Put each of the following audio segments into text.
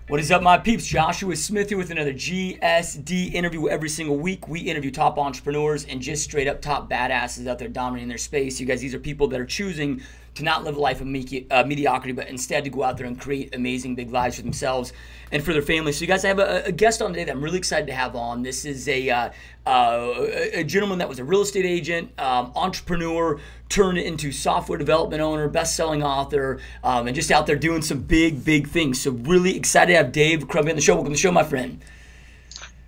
What is up, my peeps? Joshua Smith here with another GSD interview every single week. We interview top entrepreneurs and just straight up top badasses out there dominating their space. You guys, these are people that are choosing to not live a life of mediocrity, but instead to go out there and create amazing big lives for themselves and for their families. So you guys, I have a guest on today that I'm really excited to have on. This is a gentleman that was a real estate agent, entrepreneur, turned into software development owner, best-selling author, and just out there doing some big things. So really excited to have Dave Crumby on the show. Welcome to the show, my friend.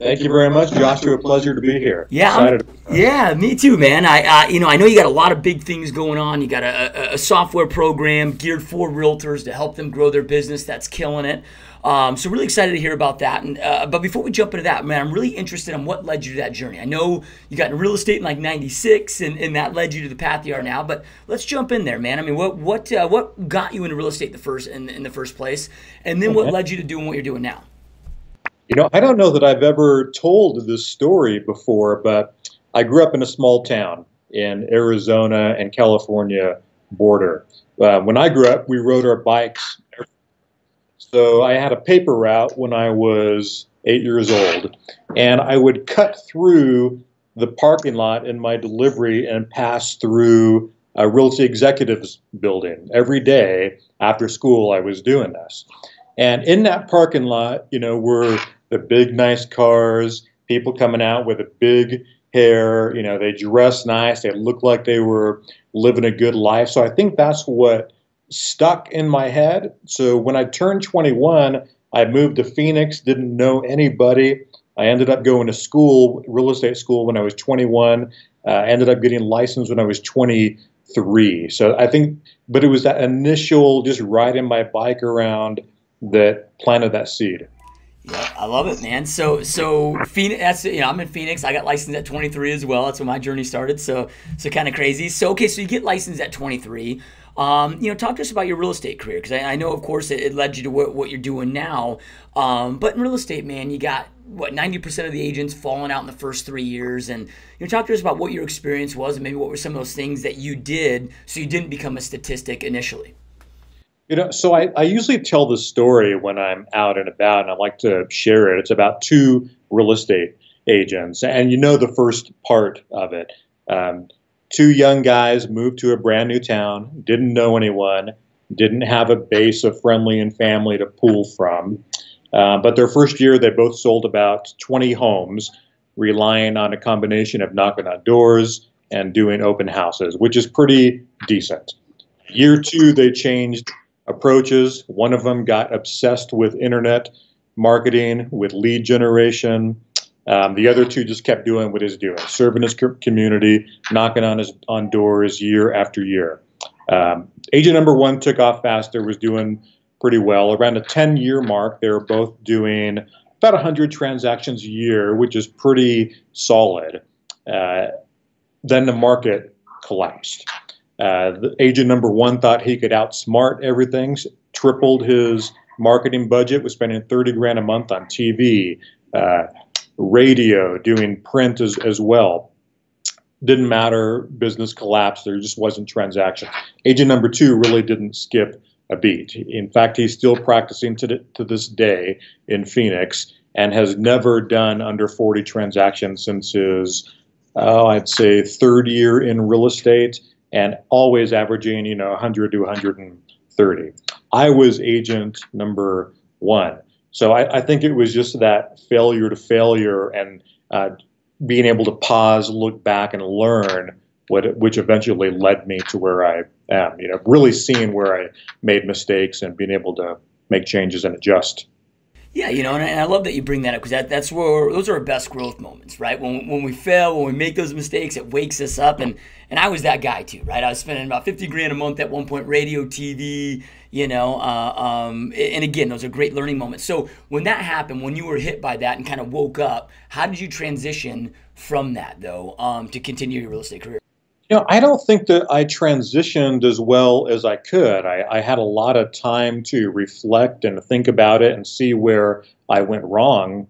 Thank you very much, Joshua. Pleasure to be here. Yeah, yeah, me too, man. I know you got a lot of big things going on. You got a software program geared for realtors to help them grow their business. That's killing it. So really excited to hear about that. And but before we jump into that, man, I'm really interested in what led you to that journey. I know you got in real estate in like '96, and that led you to the path you are now. But let's jump in there, man. I mean, what got you into real estate in the first place, and then what led you to doing what you're doing now? You know, I don't know that I've ever told this story before, but I grew up in a small town in Arizona and California border. When I grew up, we rode our bikes. So I had a paper route when I was 8 years old, and I would cut through the parking lot in my delivery and pass through a real estate executives building every day after school. I was doing this. And in that parking lot, you know, were the big, nice cars, people coming out with a big hair, you know, they dress nice, they look like they were living a good life. So I think that's what stuck in my head. So when I turned 21, I moved to Phoenix, didn't know anybody. I ended up going to school, real estate school, when I was 21. I ended up getting licensed when I was 23. So I think, but it was that initial just riding my bike around that planted that seed. Yeah, I love it, man. So Phoenix. That's, you know, I'm in Phoenix. I got licensed at 23 as well. That's when my journey started. So kind of crazy. So okay, so you get licensed at 23. Talk to us about your real estate career, because I know, of course, it led you to what you're doing now. But in real estate, man, you got what 90% of the agents falling out in the first 3 years, and talk to us about what your experience was, and maybe what were some of those things that you did so you didn't become a statistic initially. You know, so I usually tell the story when I'm out and about, and I like to share it. It's about two real estate agents, and you know the first part of it. Two young guys moved to a brand new town, didn't know anyone, didn't have a base of friendly and family to pull from. But their first year, they both sold about 20 homes, relying on a combination of knocking on doors and doing open houses, which is pretty decent. Year two, they changed approaches. One of them got obsessed with internet marketing, with lead generation. The other two just kept doing what he's doing, serving his community, knocking on doors year after year. Agent number one took off faster, was doing pretty well. Around the 10-year mark, they were both doing about 100 transactions a year, which is pretty solid. Then the market collapsed. The agent number one thought he could outsmart everything, tripled his marketing budget, was spending 30 grand a month on TV, radio, doing print as well. Didn't matter, business collapsed, there just wasn't transactions. Agent number two really didn't skip a beat. In fact, he's still practicing to this day in Phoenix and has never done under 40 transactions since his, I'd say, third year in real estate, and always averaging, 100 to 130. I was agent number one. So I think it was just that failure to failure and being able to pause, look back, and learn which eventually led me to where I am. Really seeing where I made mistakes and being able to make changes and adjust. Yeah, and I love that you bring that up, because that's where those are our best growth moments, right? When we fail, when we make those mistakes, it wakes us up. And I was that guy too, right? I was spending about 50 grand a month at one point, radio, TV, and again, those are great learning moments. So when that happened, when you were hit by that and kind of woke up, how did you transition from that though, to continue your real estate career? I don't think that I transitioned as well as I could. I had a lot of time to reflect and think about it and see where I went wrong,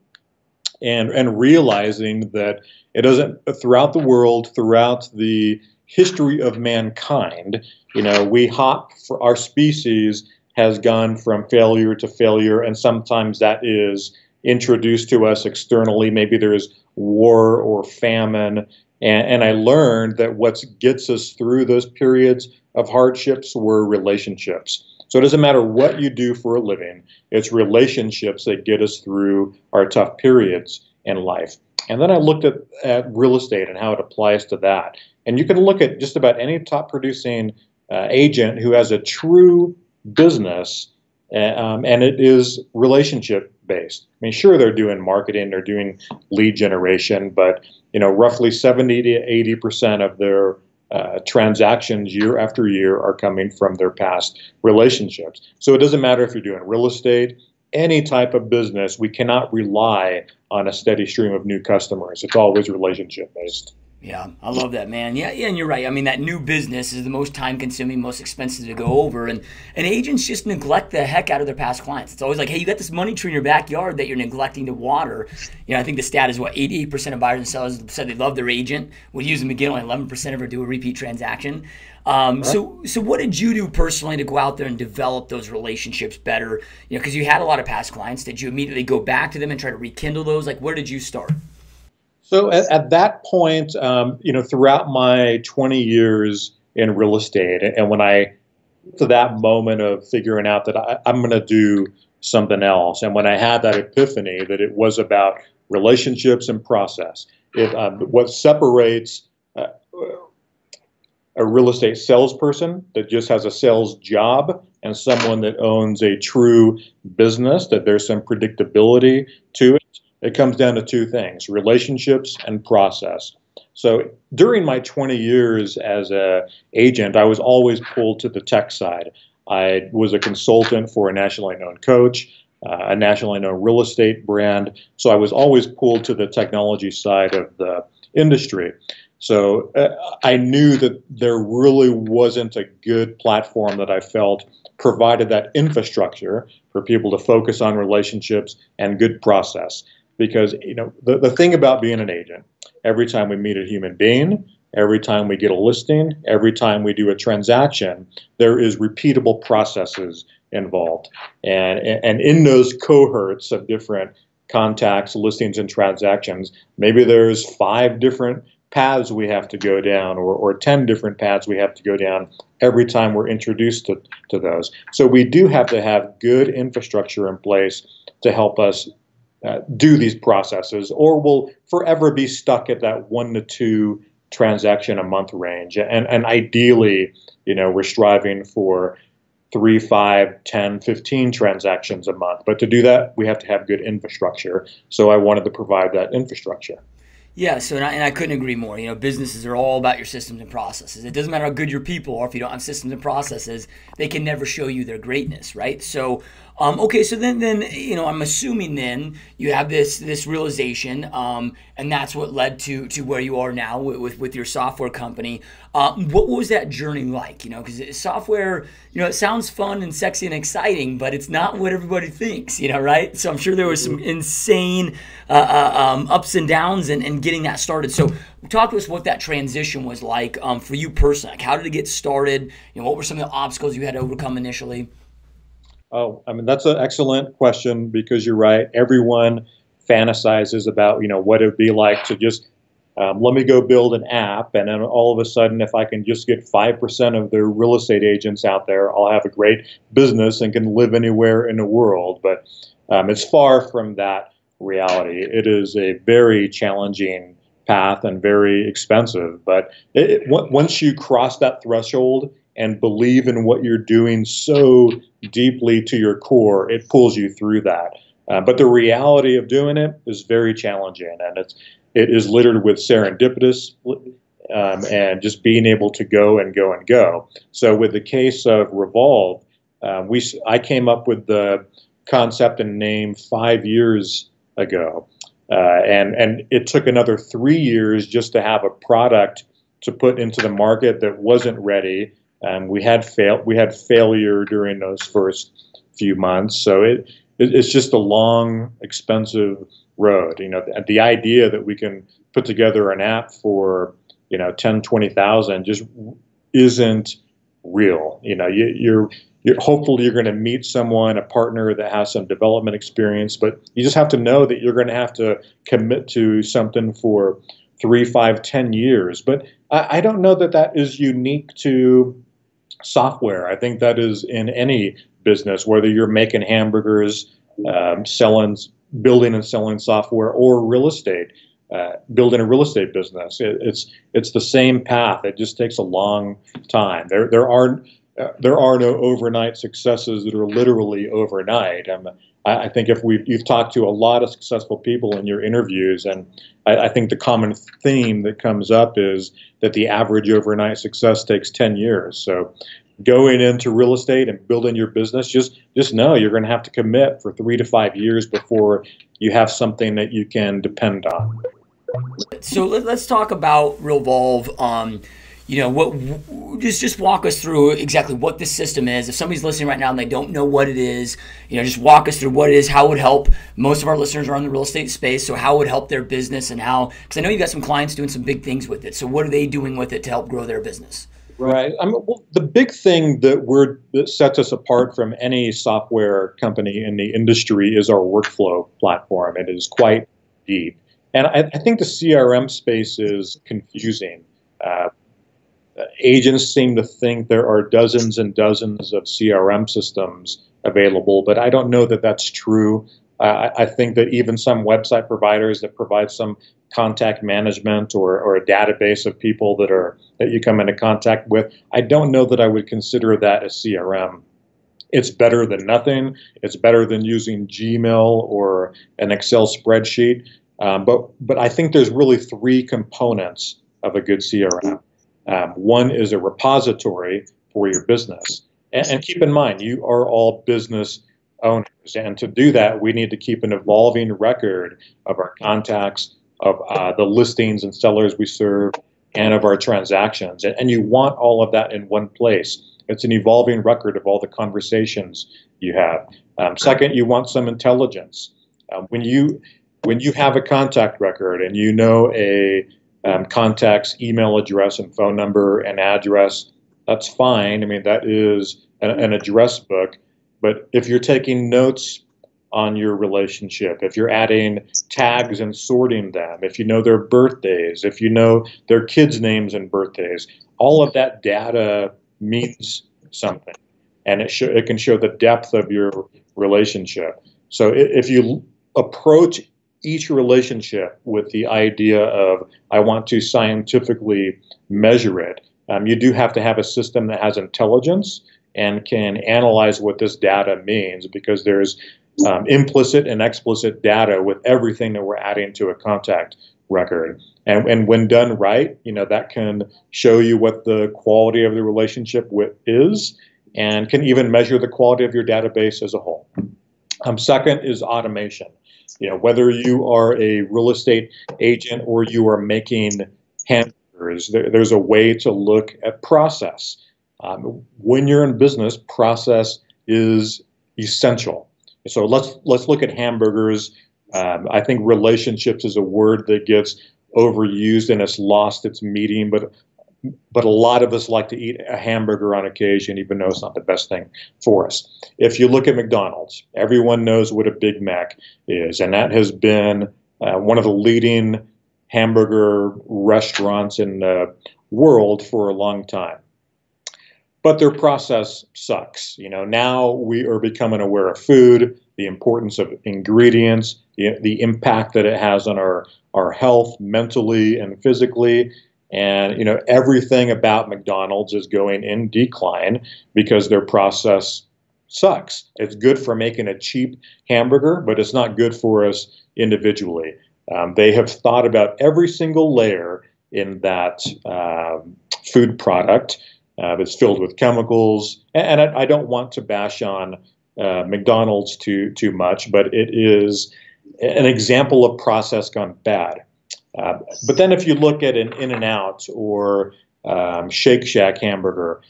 and realizing that it doesn't, throughout the world, throughout the history of mankind, we hop, for our species has gone from failure to failure, and sometimes that is introduced to us externally. Maybe there's war or famine, and I learned that what gets us through those periods of hardships were relationships. So it doesn't matter what you do for a living, it's relationships that get us through our tough periods in life. And then I looked at real estate and how it applies to that. And you can look at just about any top producing agent who has a true business, and it is relationship based. I mean, sure, they're doing marketing, they're doing lead generation, but roughly 70 to 80% of their transactions year after year are coming from their past relationships. So it doesn't matter if you're doing real estate, any type of business, we cannot rely on a steady stream of new customers. It's always relationship based. Yeah, I love that, man. Yeah, and you're right. I mean, that new business is the most time-consuming, most expensive to go over, and agents just neglect the heck out of their past clients. It's always like, hey, you got this money tree in your backyard that you're neglecting to water. I think the stat is 88% of buyers and sellers said they love their agent. Would use them again. Only 11% ever do a repeat transaction. So what did you do personally to go out there and develop those relationships better? Because you had a lot of past clients. Did you immediately go back to them and try to rekindle those? Like, where did you start? So at that point, throughout my 20 years in real estate, and when I to that moment of figuring out that I'm going to do something else, and when I had that epiphany that it was about relationships and process, what separates a real estate salesperson that just has a sales job and someone that owns a true business, that there's some predictability to it. It comes down to two things: relationships and process. So during my 20 years as an agent, I was always pulled to the tech side. I was a consultant for a nationally known coach, a nationally known real estate brand. So I was always pulled to the technology side of the industry. So I knew that there really wasn't a good platform that I felt provided that infrastructure for people to focus on relationships and good process. Because the thing about being an agent, every time we meet a human being, every time we get a listing, every time we do a transaction, there is repeatable processes involved. And in those cohorts of different contacts, listings, and transactions, maybe there's 5 different paths we have to go down, or 10 different paths we have to go down every time we're introduced to those. So we do have to have good infrastructure in place to help us do these processes, or we'll forever be stuck at that 1 to 2 transaction a month range. And ideally, we're striving for 3, 5, 10, 15 transactions a month. But to do that, we have to have good infrastructure. So I wanted to provide that infrastructure. Yeah, so and I couldn't agree more. Businesses are all about your systems and processes. It doesn't matter how good your people are. If you don't have systems and processes, they can never show you their greatness, right? So, okay, so then I'm assuming then you have this realization, and that's what led to where you are now with your software company. What was that journey like? Because software, it sounds fun and sexy and exciting, but it's not what everybody thinks, right? So I'm sure there was some insane ups and downs and getting that started. So talk to us what that transition was like for you personally. Like, how did it get started? What were some of the obstacles you had to overcome initially? Oh, I mean, that's an excellent question, because you're right. Everyone fantasizes about, what it would be like to just let me go build an app, and then all of a sudden, if I can just get 5% of the real estate agents out there, I'll have a great business and can live anywhere in the world. But it's far from that reality. It is a very challenging path and very expensive. But once you cross that threshold and believe in what you're doing so deeply to your core, it pulls you through that. But the reality of doing it is very challenging, and it is littered with serendipitous and just being able to go and go and go. So with the case of Revolve, I came up with the concept and name 5 years ago, and it took another 3 years just to have a product to put into the market that wasn't ready. We had failure during those first few months, so it's just a long, expensive road. The idea that we can put together an app for 10, 20,000 just isn't real. hopefully you're going to meet someone, a partner that has some development experience, but you just have to know that you're going to have to commit to something for 3, 5, 10 years. But I don't know that that is unique to software. I think that is in any business, whether you're making hamburgers, selling, building and selling software, or real estate, building a real estate business. It's the same path. It just takes a long time. There are no overnight successes that are literally overnight. I think if you've talked to a lot of successful people in your interviews, and I think the common theme that comes up is that the average overnight success takes 10 years. So going into real estate and building your business, just know you're going to have to commit for 3 to 5 years before you have something that you can depend on. So let's talk about Realvolve. Just walk us through exactly what this system is. If somebody's listening right now and they don't know what it is, just walk us through what it is, how it would help. Most of our listeners are in the real estate space, so how it would help their business, and how, because I know you got some clients doing some big things with it. So what are they doing with it to help grow their business? Right. Well, the big thing that sets us apart from any software company in the industry is our workflow platform. It is quite deep. And I think the CRM space is confusing. Agents seem to think there are dozens and dozens of CRM systems available, but I don't know that that's true. I think that even some website providers that provide some contact management or a database of people that you come into contact with, I don't know that I would consider that a CRM. It's better than nothing. It's better than using Gmail or an Excel spreadsheet. But I think there's really 3 components of a good CRM. One is a repository for your business. And keep in mind, you are all business owners. And to do that, we need to keep an evolving record of our contacts, of the listings and sellers we serve, and of our transactions. And you want all of that in one place. It's an evolving record of all the conversations you have. Second, you want some intelligence. When you have a contact record and you know a contact's email address and phone number and address, that's fine. I mean, that is an address book. But if you're taking notes on your relationship, if you're adding tags and sorting them, if you know their birthdays, if you know their kids' names and birthdays, all of that data means something. And it can show the depth of your relationship. So if you approach each relationship with the idea of, I want to scientifically measure it, you do have to have a system that has intelligence and can analyze what this data means, because there's implicit and explicit data with everything that we're adding to a contact record. And when done right, that can show you what the quality of the relationship is, and can even measure the quality of your database as a whole. Second is automation. Whether you are a real estate agent or you are making hamburgers, there's a way to look at process. When you're in business, process is essential. So let's look at hamburgers. I think relationships is a word that gets overused and it's lost its meaning, but a lot of us like to eat a hamburger on occasion, even though it's not the best thing for us. If you look at McDonald's, everyone knows what a Big Mac is, and that has been one of the leading hamburger restaurants in the world for a long time. But their process sucks. Now we are becoming aware of food, the importance of ingredients, the impact that it has on our health mentally and physically. And everything about McDonald's is going in decline because their process sucks. It's good for making a cheap hamburger, but it's not good for us individually. They have thought about every single layer in that food product. It's filled with chemicals, and I don't want to bash on McDonald's too much, but it is an example of process gone bad. But then if you look at an In-N-Out or Shake Shack hamburger,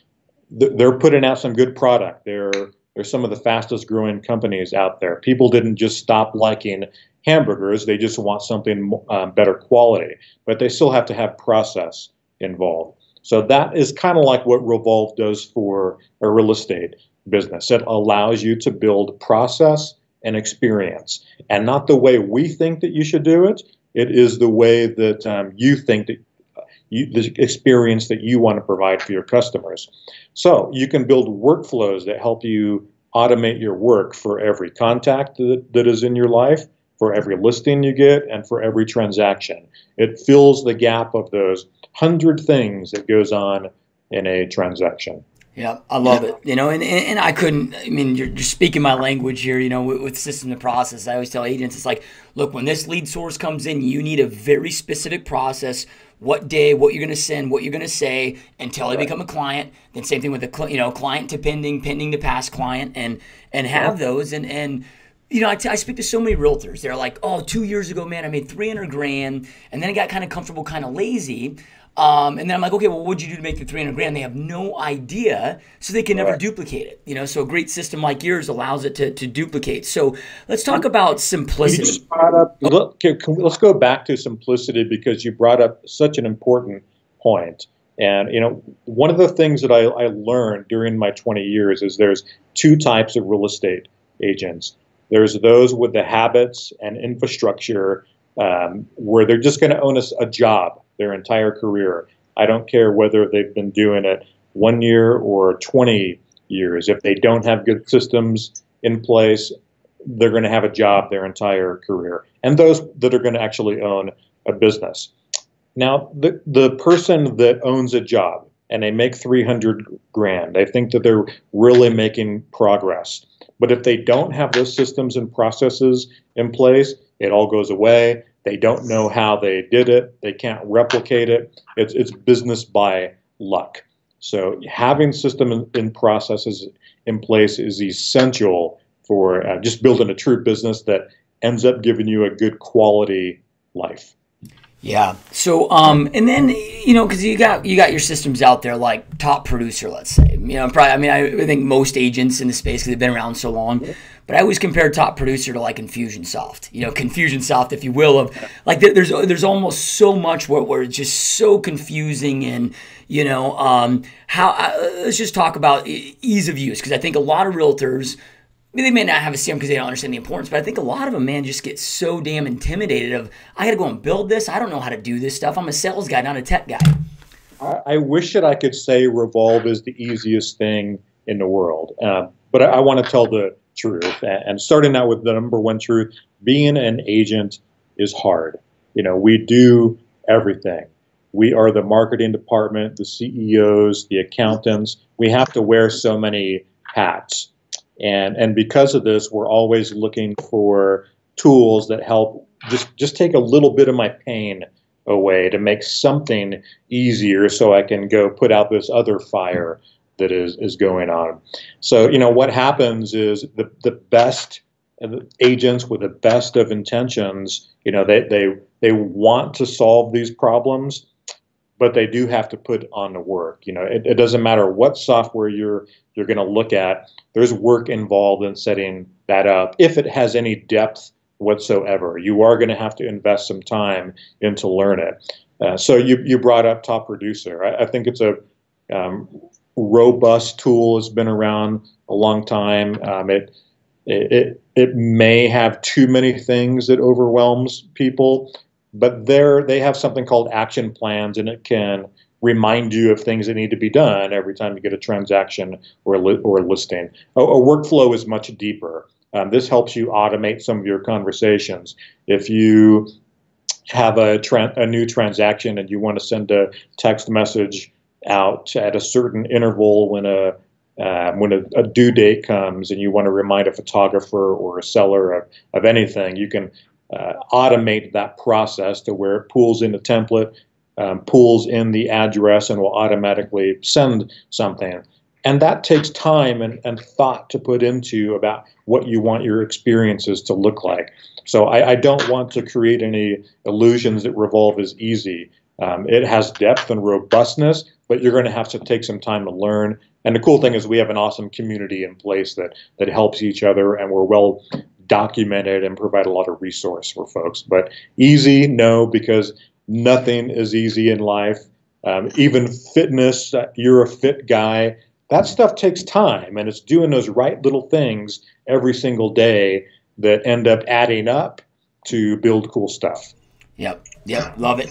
they're putting out some good product. They're some of the fastest growing companies out there. People didn't just stop liking hamburgers. They just want something better quality, but they still have to have process involved. So that is kind of like what Realvolve does for a real estate business. It allows you to build process and experience, and not the way we think that you should do it. It is the way that you think that the experience that you want to provide for your customers. So you can build workflows that help you automate your work for every contact that is in your life, for every listing you get, and for every transaction. It fills the gap of those 100 things that goes on in a transaction. Yeah, I love it. And I couldn't, I mean, you're speaking my language here, with system and process. I always tell agents, it's like, look, when this lead source comes in, you need a very specific process, what day, what you're going to send, what you're going to say until they become a client. Then same thing with the, client to pending, pending to past client, and have those. And I speak to so many realtors. They're like, oh, 2 years ago, man, I made 300 grand. And then I got kind of comfortable, kind of lazy. And then I'm like, okay, well, what'd you do to make the 300 grand? They have no idea, so they can never duplicate it. So a great system like yours allows it to duplicate. So let's talk about simplicity. You just brought up, let's go back to simplicity, because you brought up such an important point. And, one of the things that I learned during my 20 years is there's two types of real estate agents. There's those with the habits and infrastructure where they're just going to own a job their entire career. I don't care whether they've been doing it 1 year or 20 years. If they don't have good systems in place, they're going to have a job their entire career. And those that are going to actually own a business. Now, the person that owns a job and they make 300 grand, they think that they're really making progress. But if they don't have those systems and processes in place, it all goes away. They don't know how they did it. They can't replicate it. It's business by luck. So having systems and processes in place is essential for just building a true business that ends up giving you a good quality life. Yeah. So, and then, because you got your systems out there, like Top Producer, let's say, probably, I think most agents in the space, because they've been around so long, but I always compare Top Producer to like Infusionsoft, Confusionsoft, if you will, of like, there's almost so much where it's just so confusing. And, let's just talk about ease of use. Cause I think a lot of realtors, they may not have a CRM because they don't understand the importance, but I think a lot of them, man, just get so damn intimidated of, I got to go and build this. I don't know how to do this stuff. I'm a sales guy, not a tech guy. I wish that I could say Revolve is the easiest thing in the world, but I want to tell the truth. And starting out with the number one truth, being an agent is hard. We do everything. We are the marketing department, the CEOs, the accountants. We have to wear so many hats. And because of this, we're always looking for tools that help just take a little bit of my pain away to make something easier so I can go put out this other fire that is going on. So, what happens is the best agents with the best of intentions, they want to solve these problems, but they do have to put on the work. It doesn't matter what software you're going to look at. There's work involved in setting that up. If it has any depth whatsoever, you are going to have to invest some time into learn it. So you brought up Top Producer. I think it's a robust tool. It's been around a long time. It may have too many things that overwhelms people, but they have something called action plans, and it can remind you of things that need to be done every time you get a transaction or a listing. A workflow is much deeper. This helps you automate some of your conversations. If you have a new transaction and you want to send a text message out at a certain interval when a due date comes, and you want to remind a photographer or a seller of anything, you can automate that process to where it pulls in the template, pulls in the address, and will automatically send something. And that takes time and thought to put into about what you want your experiences to look like. So I don't want to create any illusions that Revolve is easy. It has depth and robustness, but you're going to have to take some time to learn. And the cool thing is we have an awesome community in place that helps each other, and we're well documented and provide a lot of resource for folks. But easy, no, because nothing is easy in life. Even fitness, you're a fit guy. that stuff takes time, and it's doing those right little things every single day that end up adding up to build cool stuff. Yep. Yep. Love it.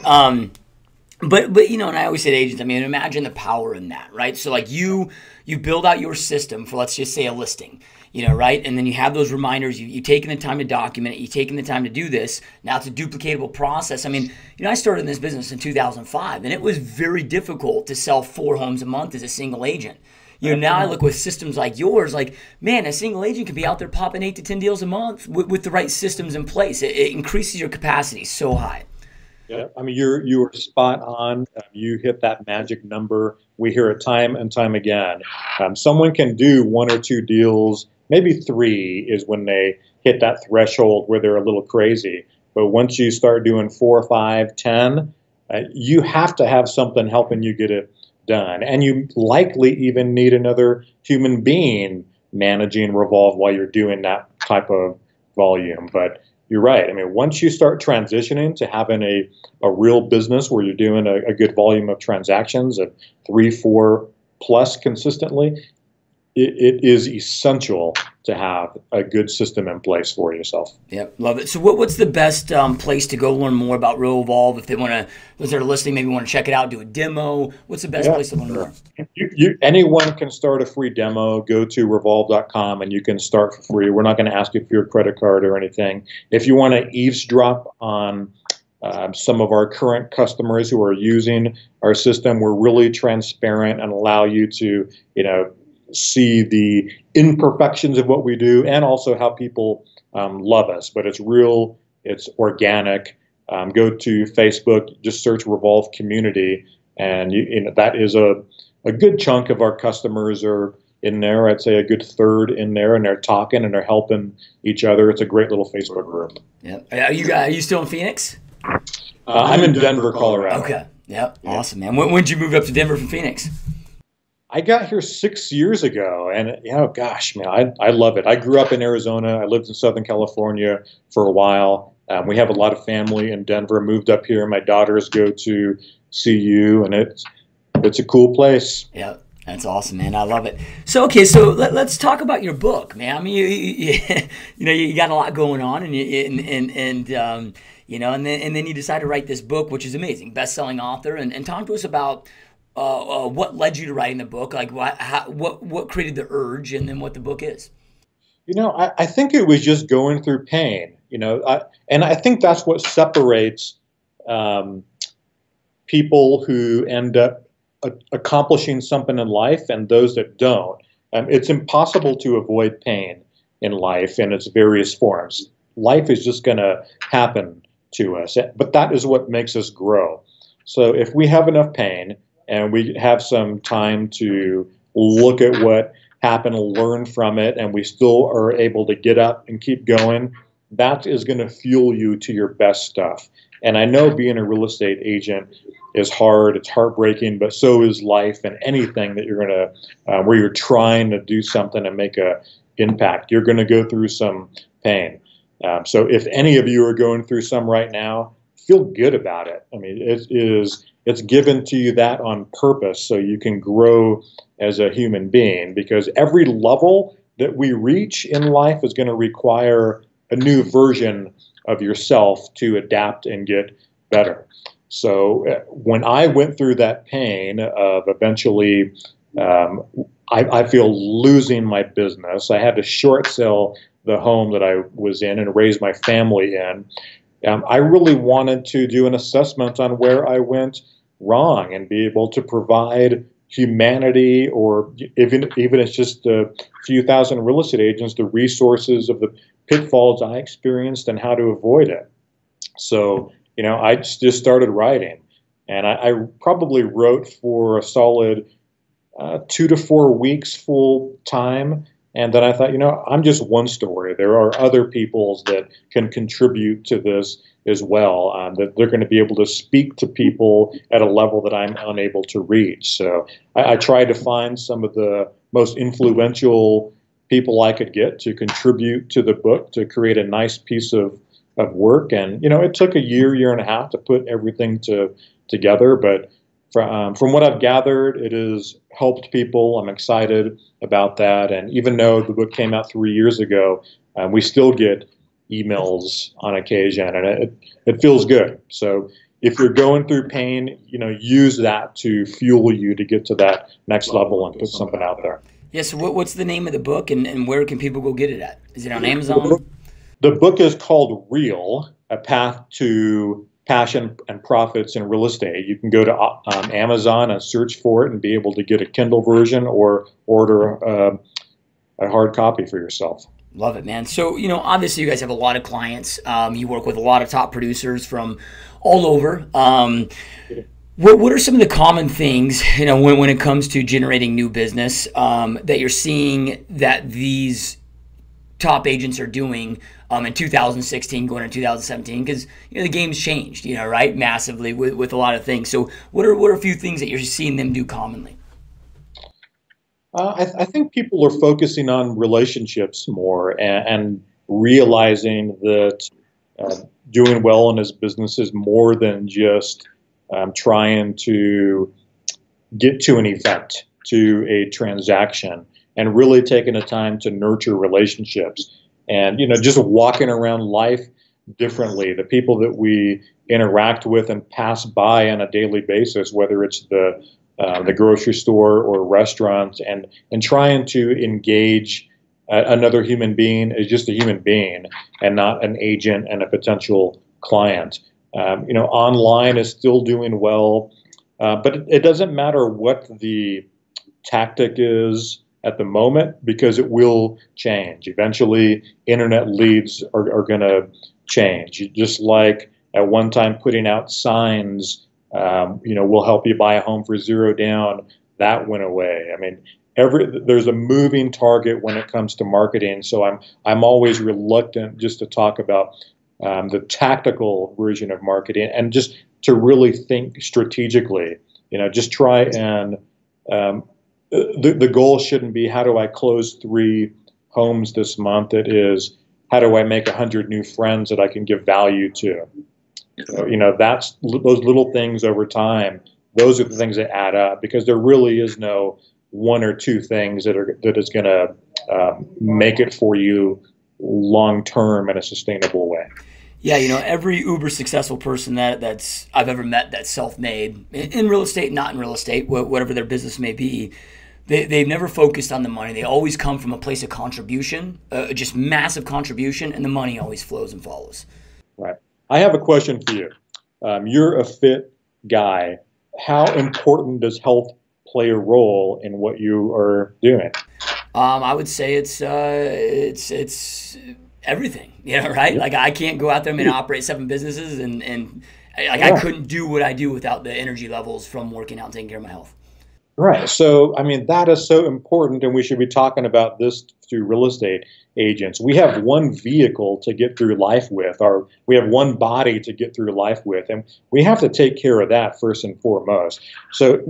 But you know, and I always say to agents, I mean, imagine the power in that, right? So like you build out your system for, let's just say, a listing, you know, right? And then you have those reminders. You've taken the time to document it. You've taken the time to do this. Now it's a duplicatable process. I mean, you know, I started in this business in 2005, and it was very difficult to sell 4 homes a month as a single agent. You know, now I look with systems like yours, like, man, a single agent can be out there popping 8 to 10 deals a month with the right systems in place. It increases your capacity so high. Yeah, I mean, you were spot on. You hit that magic number. We hear it time and time again. Someone can do 1 or 2 deals, maybe 3 is when they hit that threshold where they're a little crazy. But once you start doing 4, 5, 10, you have to have something helping you get it done. And you likely even need another human being managing Revolve while you're doing that type of volume. But you're right. I mean, once you start transitioning to having a real business where you're doing a good volume of transactions at 3, 4 plus consistently, it is essential to have a good system in place for yourself. Yep, love it. So what's the best place to go learn more about Realvolve if they want to, if they're listening, maybe want to check it out, do a demo? What's the best place to learn more? Anyone can start a free demo. Go to revolve.com and you can start for free. We're not going to ask you for your credit card or anything. If you want to eavesdrop on some of our current customers who are using our system, we're really transparent and allow you to, you know, see the imperfections of what we do and also how people love us. But it's real, it's organic. Go to Facebook, just search Revolve Community, and you know, that is a good chunk of our customers are in there. I'd say a good third in there, and they're talking and they're helping each other. It's a great little Facebook group. Yeah. Are you still in Phoenix? I'm in Denver, Colorado. Okay. Yep. Awesome, man. When did you move up to Denver from Phoenix? I got here 6 years ago, and gosh, man, I love it. I grew up in Arizona. I lived in Southern California for a while. We have a lot of family in Denver. Moved up here. My daughters go to CU, and it's a cool place. Yeah, that's awesome, man. I love it. So okay, so let's talk about your book, man. I mean, you know, you got a lot going on, and you know, and then you decide to write this book, which is amazing, best-selling author, and talk to us about. What led you to writing the book? Like, what created the urge, and then what the book is? You know, I think it was just going through pain. You know, and I think that's what separates people who end up accomplishing something in life and those that don't. It's impossible to avoid pain in life in its various forms. Life is just going to happen to us, but that is what makes us grow. So if we have enough pain, and we have some time to look at what happened, learn from it, and we still are able to get up and keep going, that is going to fuel you to your best stuff. And I know being a real estate agent is hard, it's heartbreaking, but so is life and anything that you're going to, where you're trying to do something and make an impact. You're going to go through some pain. So if any of you are going through some right now, feel good about it. I mean, it's given to you that on purpose so you can grow as a human being, because every level that we reach in life is going to require a new version of yourself to adapt and get better. So when I went through that pain of eventually, I feel losing my business. I had to short sell the home that I was in and raise my family in. I really wanted to do an assessment on where I went wrong and be able to provide humanity, or even it's just a few thousand real estate agents, the resources of the pitfalls I experienced and how to avoid it. So, you know, I just started writing, and I probably wrote for a solid 2 to 4 weeks full time. And then I thought, you know, I'm just one story. There are other peoples that can contribute to this as well, that they're going to be able to speak to people at a level that I'm unable to reach. So I tried to find some of the most influential people I could get to contribute to the book, to create a nice piece of work. And, you know, it took a year and a half to put everything together, but From what I've gathered, it has helped people. I'm excited about that. And even though the book came out 3 years ago, we still get emails on occasion, and it feels good. So if you're going through pain, use that to fuel you to get to that next level and put something out there. Yeah, so what's the name of the book, and where can people go get it at? Is it on Amazon? The book is called Real, A Path to Passion and Profits in Real Estate. You can go to Amazon and search for it and be able to get a Kindle version or order a hard copy for yourself. Love it, man. So, obviously you guys have a lot of clients. You work with a lot of top producers from all over. What are some of the common things, when it comes to generating new business that you're seeing that these top agents are doing in 2016 going into 2017? Because the game's changed, right, massively with a lot of things. So what are a few things that you're seeing them do commonly? I think people are focusing on relationships more and realizing that doing well in his business is more than just trying to get to an event, to a transaction, and really taking the time to nurture relationships and, just walking around life differently. The people that we interact with and pass by on a daily basis, whether it's the grocery store or restaurant, and trying to engage another human being as just a human being and not an agent and a potential client. Online is still doing well, but it doesn't matter what the tactic is at the moment, because it will change. Eventually, internet leads are going to change. Just like at one time putting out signs, we'll help you buy a home for zero down, that went away. I mean, there's a moving target when it comes to marketing. So I'm always reluctant just to talk about the tactical version of marketing, and just to really think strategically. Just try and the goal shouldn't be how do I close 3 homes this month. It is how do I make 100 new friends that I can give value to. That's those little things over time. Those are the things that add up, because there really is no 1 or 2 things that is going to make it for you long term in a sustainable way. Yeah, every uber successful person that's I've ever met that's self-made in real estate, not in real estate, whatever their business may be, they've never focused on the money. They always come from a place of contribution, just massive contribution, and the money always flows and follows. Right. I have a question for you. You're a fit guy. How important does health play a role in what you are doing? I would say it's everything, right? Yep. Like I can't go out there and operate 7 businesses and I couldn't do what I do without the energy levels from working out and taking care of my health. Right. So, that is so important, and we should be talking about this through real estate agents. We have one vehicle to get through life with, or we have one body to get through life with, and we have to take care of that first and foremost. So,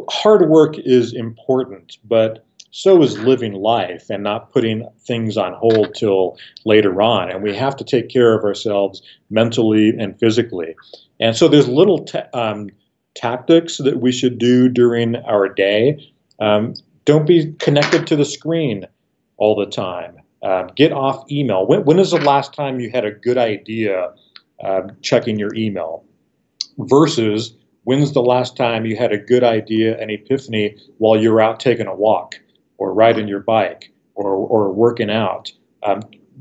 hard work is important, but so is living life and not putting things on hold till later on. And we have to take care of ourselves mentally and physically. And so there's little tactics that we should do during our day. Don't be connected to the screen all the time. Get off email. When is the last time you had a good idea checking your email? Versus when's the last time you had a good idea, an epiphany, while you're out taking a walk or riding your bike or working out?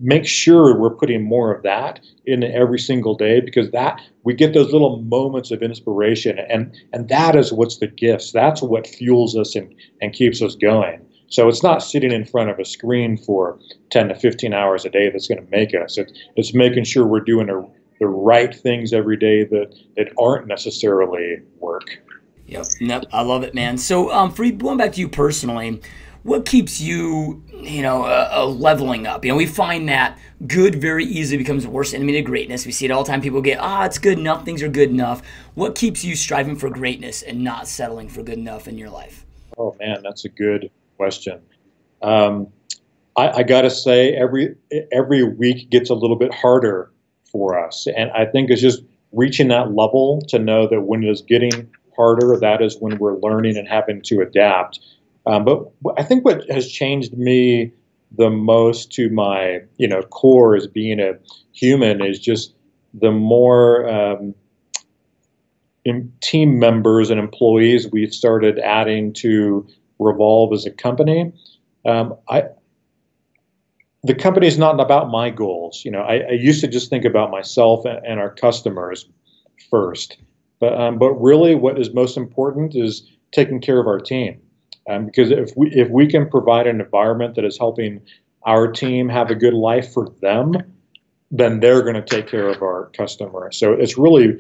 Make sure we're putting more of that in every single day, because that we get those little moments of inspiration, and that is what's the gifts. That's what fuels us and keeps us going. So it's not sitting in front of a screen for 10 to 15 hours a day that's going to make us. It's making sure we're doing the right things every day that aren't necessarily work. Yep. Nope. I love it, man. So going back to you personally, what keeps you, leveling up? We find that good very easily becomes the worst enemy to greatness. We see it all the time. People get, it's good enough. Things are good enough. What keeps you striving for greatness and not settling for good enough in your life? Oh, man, that's a good question. I got to say, every week gets a little bit harder for us. And I think it's just reaching that level to know that when it is getting harder, that is when we're learning and having to adapt. But I think what has changed me the most to my, core as being a human is just the more team members and employees we've started adding to Revolve as a company. The company is not about my goals. I used to just think about myself and our customers first, but really, what is most important is taking care of our team. Because if we can provide an environment that is helping our team have a good life for them, then they're going to take care of our customers. So it's really,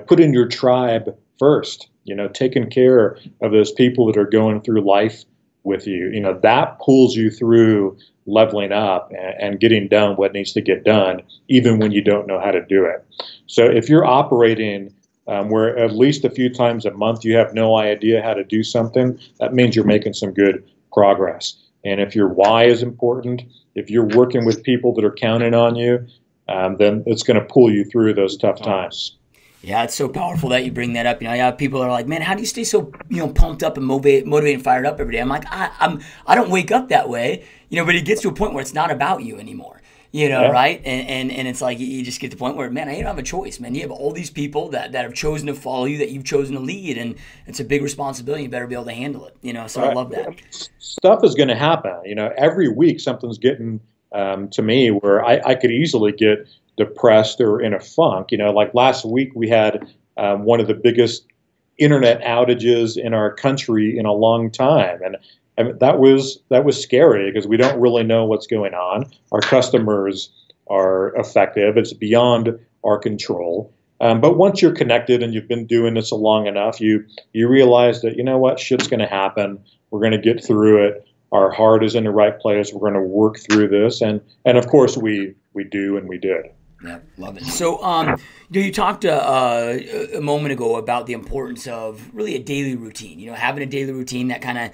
putting your tribe first. Taking care of those people that are going through life with you. That pulls you through leveling up and getting done what needs to get done, even when you don't know how to do it. So if you're operating where at least a few times a month you have no idea how to do something, that means you're making some good progress. And if your why is important, if you're working with people that are counting on you, then it's going to pull you through those tough times. Yeah, it's so powerful that you bring that up. I have people that are like, man, how do you stay so pumped up and motivated and fired up every day? I'm like, I don't wake up that way, but it gets to a point where it's not about you anymore. Yeah. Right? And it's like you just get to the point where, man, I don't have a choice, man. You have all these people that have chosen to follow you, that you've chosen to lead, and it's a big responsibility. You better be able to handle it, so I love that. Stuff is going to happen. Every week something's getting to me where I could easily get depressed or in a funk. Like last week we had one of the biggest internet outages in our country in a long time. And that was scary because we don't really know what's going on. Our customers are affected. It's beyond our control. But once you're connected and you've been doing this long enough, you realize that, what, shit's going to happen. We're going to get through it. Our heart is in the right place. We're going to work through this. And of course we do, and we did. Yeah, love it. So, you talked a moment ago about the importance of really a daily routine. Having a daily routine that kind of,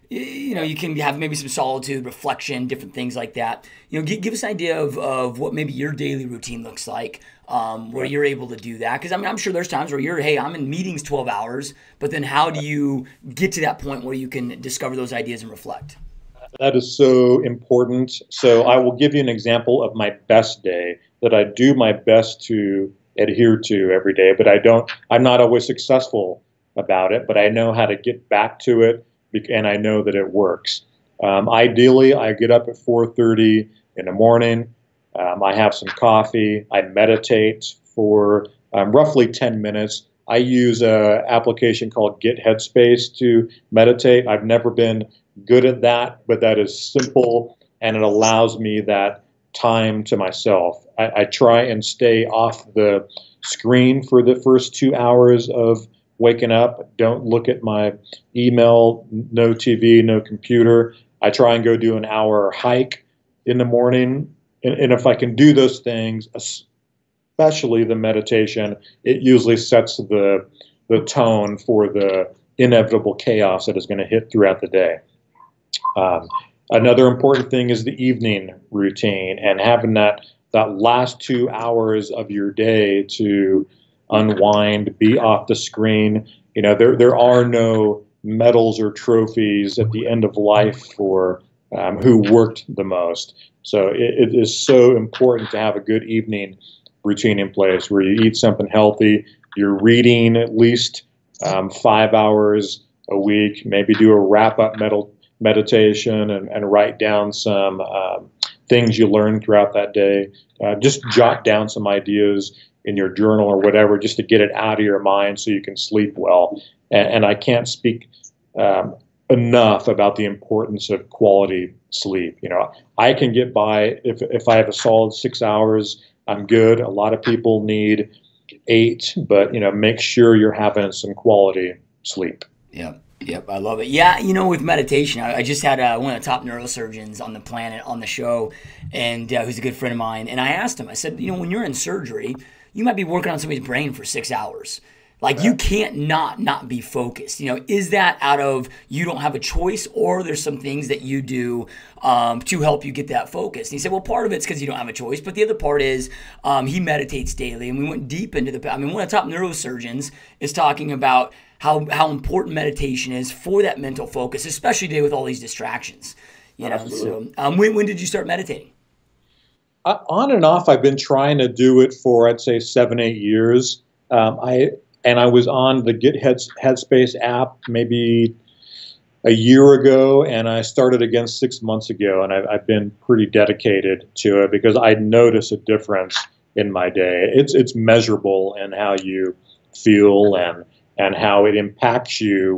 you can have maybe some solitude, reflection, different things like that. Give us an idea of what maybe your daily routine looks like, where you're able to do that. Because I'm sure there's times where I'm in meetings 12 hours, but then how do you get to that point where you can discover those ideas and reflect? That is so important. So I will give you an example of my best day that I do my best to adhere to every day, but I'm not always successful about it, but I know how to get back to it, and I know that it works. Ideally, I get up at 4:30 in the morning. I have some coffee. I meditate for roughly 10 minutes. I use an application called Get Headspace to meditate. I've never been good at that, but that is simple, and it allows me that time to myself. I try and stay off the screen for the first 2 hours of waking up. Don't look at my email, no TV, no computer. I try and go do an hour hike in the morning. And if I can do those things, especially the meditation, it usually sets the tone for the inevitable chaos that is going to hit throughout the day. Another important thing is the evening routine, and having that last 2 hours of your day to unwind, be off the screen. There are no medals or trophies at the end of life for who worked the most. So it is so important to have a good evening routine in place where you eat something healthy, you're reading at least 5 hours a week, maybe do a wrap-up meditation and write down some things you learned throughout that day. Just jot down some ideas in your journal or whatever, just to get it out of your mind so you can sleep well. And I can't speak enough about the importance of quality sleep. I can get by if I have a solid 6 hours, I'm good. A lot of people need 8, but make sure you're having some quality sleep. Yep, I love it. Yeah, with meditation, I just had one of the top neurosurgeons on the planet on the show, and who's a good friend of mine. And I asked him, I said, when you're in surgery, you might be working on somebody's brain for 6 hours. Like you can't not be focused. Is that out of you don't have a choice, or there's some things that you do to help you get that focus? And he said, well, part of it's because you don't have a choice, but the other part is he meditates daily. And we went deep into one of the top neurosurgeons is talking about how important meditation is for that mental focus, especially today with all these distractions. Absolutely. So when did you start meditating? On and off, I've been trying to do it for, I'd say, 7-8 years. I was on the Get Headspace app maybe a year ago, and I started again 6 months ago, and I've been pretty dedicated to it because I notice a difference in my day. It's measurable in how you feel and how it impacts you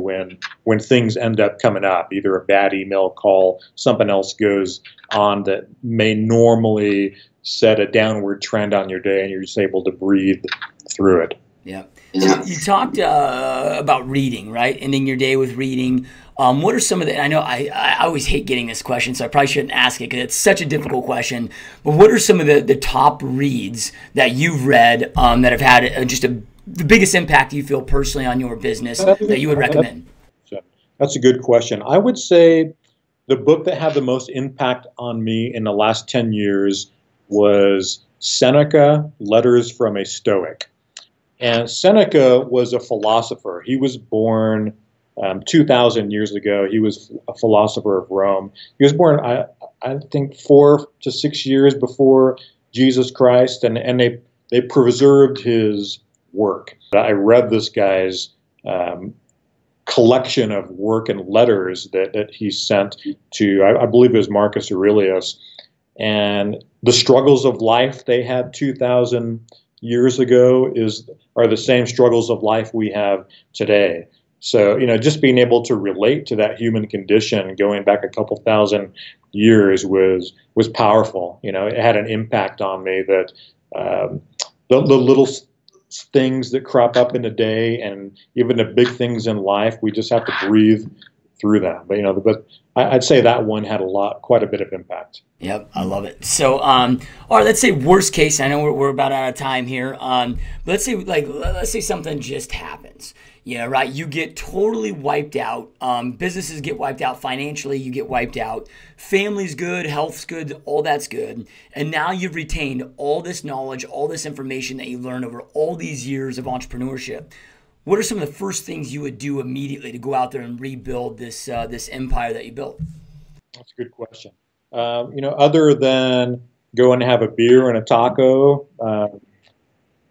when things end up coming up, either a bad email call, something else goes on that may normally set a downward trend on your day, and you're just able to breathe through it. Yeah. So you talked about reading, right? Ending your day with reading. What are some of the, I know I always hate getting this question, so I probably shouldn't ask it because it's such a difficult question, but what are some of the top reads that you've read that have had the biggest impact you feel personally on your business that you would recommend? That's a good question. I would say the book that had the most impact on me in the last 10 years was Seneca, Letters from a Stoic. And Seneca was a philosopher. He was born 2,000 years ago. He was a philosopher of Rome. He was born, I think, 4 to 6 years before Jesus Christ, and they preserved his work. I read this guy's collection of work and letters that he sent to, I believe it was Marcus Aurelius, and the struggles of life they had 2,000 years ago are the same struggles of life we have today. So, just being able to relate to that human condition going back a couple thousand years was powerful. It had an impact on me that the little things that crop up in a day and even the big things in life, we just have to breathe through them. But I'd say that one had quite a bit of impact. Yep, I love it. So, all right, let's say worst case. I know we're about out of time here. But let's say something just happens. Right? You get totally wiped out. Businesses get wiped out financially. You get wiped out. Family's good, health's good, all that's good. And now you've retained all this knowledge, all this information that you learned over all these years of entrepreneurship. What are some of the first things you would do immediately to go out there and rebuild this empire that you built? That's a good question. Other than go and have a beer and a taco,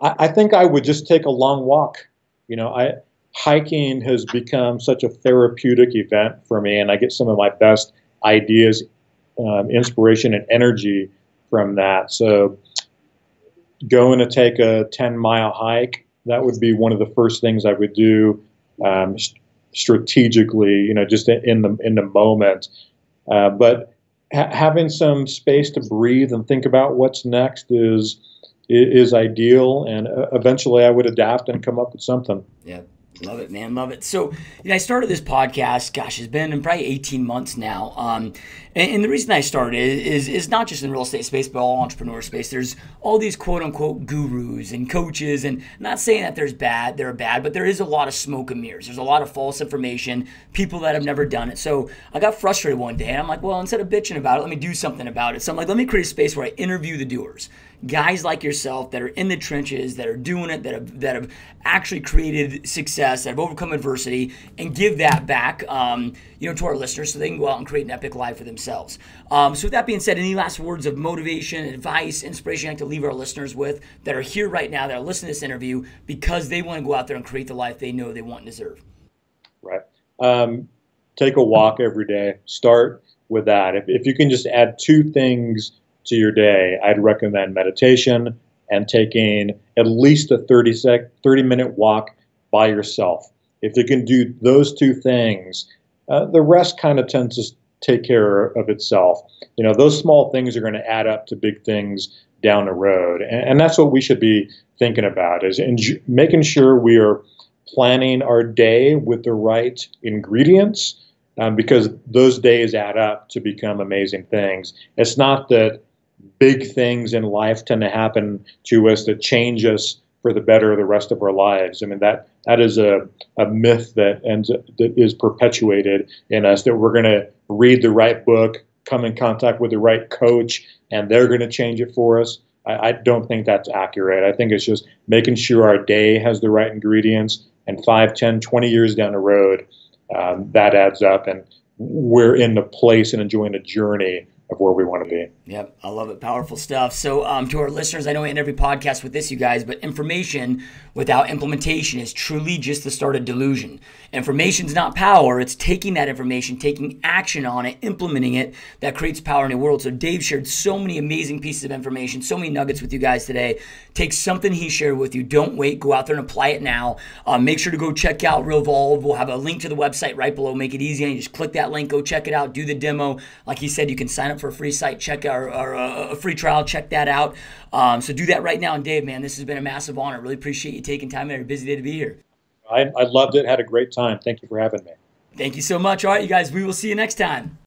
I think I would just take a long walk. Hiking has become such a therapeutic event for me, and I get some of my best ideas, inspiration, and energy from that. So going to take a 10-mile hike, that would be one of the first things I would do strategically, just in the moment. But having some space to breathe and think about what's next is ideal, and eventually I would adapt and come up with something. Yeah. Love it, man. Love it. So, I started this podcast, it's been probably 18 months now. And the reason I started is not just in real estate space, but all entrepreneur space. There's all these quote unquote gurus and coaches, and I'm not saying that they're bad, but there is a lot of smoke and mirrors. There's a lot of false information, people that have never done it. So I got frustrated one day and I'm like, well, instead of bitching about it, let me do something about it. So I'm like, let me create a space where I interview the doers. Guys like yourself that are in the trenches, that are doing it, that have actually created success, that have overcome adversity, and give that back, to our listeners so they can go out and create an epic life for themselves. So with that being said, any last words of motivation, advice, inspiration you'd like to leave our listeners with that are here right now, that are listening to this interview because they want to go out there and create the life they know they want and deserve? Right. Take a walk every day. Start with that. If you can just add 2 things to your day, I'd recommend meditation and taking at least a 30-minute walk by yourself. If you can do those 2 things, the rest kind of tends to take care of itself. Those small things are going to add up to big things down the road. And that's what we should be thinking about, is making sure we are planning our day with the right ingredients, because those days add up to become amazing things. It's not that big things in life tend to happen to us that change us for the better the rest of our lives. I mean, that is a myth that is perpetuated in us, that we're going to read the right book, come in contact with the right coach, and they're going to change it for us. I don't think that's accurate. I think it's just making sure our day has the right ingredients, and 5, 10, 20 years down the road, that adds up, and we're in the place and enjoying the journey of where we want to be. Yep, I love it. Powerful stuff. So to our listeners, I know I end every podcast with this, you guys, but information without implementation is truly just the start of delusion. Information's not power. It's taking that information, taking action on it, implementing it, that creates power in the world. So Dave shared so many amazing pieces of information, so many nuggets with you guys today. Take something he shared with you. Don't wait. Go out there and apply it now. Make sure to go check out Realvolve. We'll have a link to the website right below. Make it easy. And you just click that link. Go check it out. Do the demo. Like he said, you can sign up for a free site, check or a free trial. Check that out. So do that right now. And Dave, man, this has been a massive honor. Really appreciate you taking time out of your busy day to be here. I loved it. Had a great time. Thank you for having me. Thank you so much. All right, you guys, we will see you next time.